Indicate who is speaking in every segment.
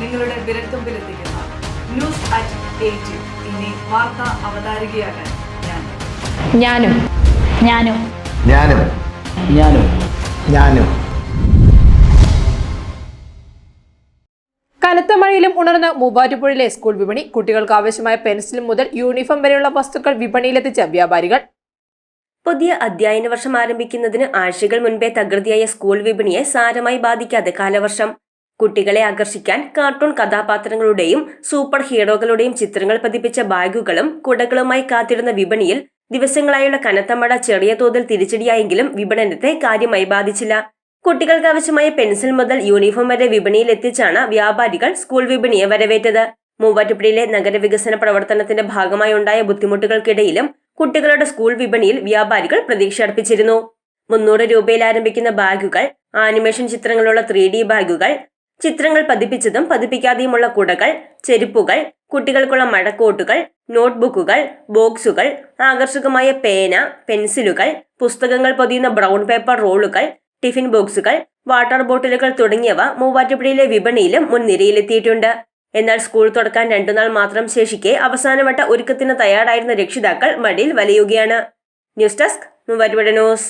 Speaker 1: നിങ്ങളുടെ വിരൽത്തുമ്പിലെത്തിക്കുന്ന news at 8. ഇനി വാർത്താ അവതാരികയാകാൻ ഞാനും
Speaker 2: ഞാനും
Speaker 3: ഞാനും
Speaker 4: ഞാനും
Speaker 3: ഞാനും
Speaker 5: കനത്ത മഴയിലും ഉണർന്ന മൂവാറ്റുപുഴയിലെ സ്കൂൾ വിപണി. കുട്ടികൾക്ക് ആവശ്യമായ പെൻസിൽ മുതൽ യൂണിഫോം വരെയുള്ള വസ്തുക്കൾ വിപണിയിലെത്തിച്ച വ്യാപാരികൾ.
Speaker 6: പുതിയ അധ്യയന വർഷം ആരംഭിക്കുന്നതിന് ആഴ്ചകൾ മുൻപേ തകൃതിയായ സ്കൂൾ വിപണിയെ സാരമായി ബാധിക്കാതെ കാലവർഷം. കുട്ടികളെ ആകർഷിക്കാൻ കാർട്ടൂൺ കഥാപാത്രങ്ങളുടെയും സൂപ്പർ ഹീറോകളുടെയും ചിത്രങ്ങൾ പതിപ്പിച്ച ബാഗുകളും കുടകളുമായി കാത്തിരുന്ന വിപണിയിൽ ദിവസങ്ങളായുള്ള കനത്ത മഴ ചെറിയ തോതിൽ തിരിച്ചടിയായെങ്കിലും വിപണനത്തെ കാര്യമായി ബാധിച്ചില്ല. കുട്ടികൾക്ക് ആവശ്യമായ പെൻസിൽ മുതൽ യൂണിഫോം വരെ വിപണിയിൽ എത്തിച്ചാണ് വ്യാപാരികൾ സ്കൂൾ വിപണിയെ വരവേറ്റത്. മൂവാറ്റുപുഴയിലെ നഗരവികസന പ്രവർത്തനത്തിന്റെ ഭാഗമായി ഉണ്ടായ ബുദ്ധിമുട്ടുകൾക്കിടയിലും കുട്ടികളുടെ സ്കൂൾ വിപണിയിൽ വ്യാപാരികൾ പ്രതീക്ഷ അർപ്പിച്ചിരുന്നു. 300 രൂപയിൽ ആരംഭിക്കുന്ന ബാഗുകൾ, ആനിമേഷൻ ചിത്രങ്ങളുള്ള 3D ബാഗുകൾ, ചിത്രങ്ങൾ പതിപ്പിച്ചതും പതിപ്പിക്കാതെയുമുള്ള കുടകൾ, ചെരുപ്പുകൾ, കുട്ടികൾക്കുള്ള മഴക്കോട്ടുകൾ, നോട്ട്ബുക്കുകൾ, ബോക്സുകൾ, ആകർഷകമായ പേന, പെൻസിലുകൾ, പുസ്തകങ്ങൾ പൊതിയുന്ന ബ്രൗൺ പേപ്പർ റോളുകൾ, ടിഫിൻ ബോക്സുകൾ, വാട്ടർ ബോട്ടിലുകൾ തുടങ്ങിയവ മൂവാറ്റുപുഴയിലെ വിപണിയിലും മുൻനിരയിലെത്തിയിട്ടുണ്ട്. എന്നാൽ സ്കൂൾ തുറക്കാൻ 2 നാൾ മാത്രം ശേഷിക്കെ അവസാനവട്ട ഒരുക്കത്തിന് തയ്യാറായിരുന്ന രക്ഷിതാക്കൾ മടിയിൽ വലയുകയാണ്. News desk Muvattupuzha news.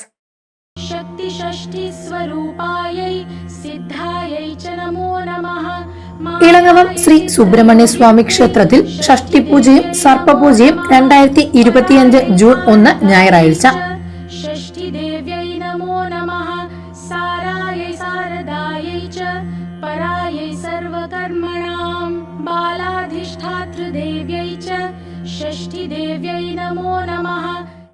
Speaker 2: Ilangavam Sree Subrahmanya Swamy ക്ഷേത്രത്തിൽ ഷഷ്ടിപൂജയും സർപ്പപൂജയും 2025 ജൂൺ 1 ഞായറാഴ്ച.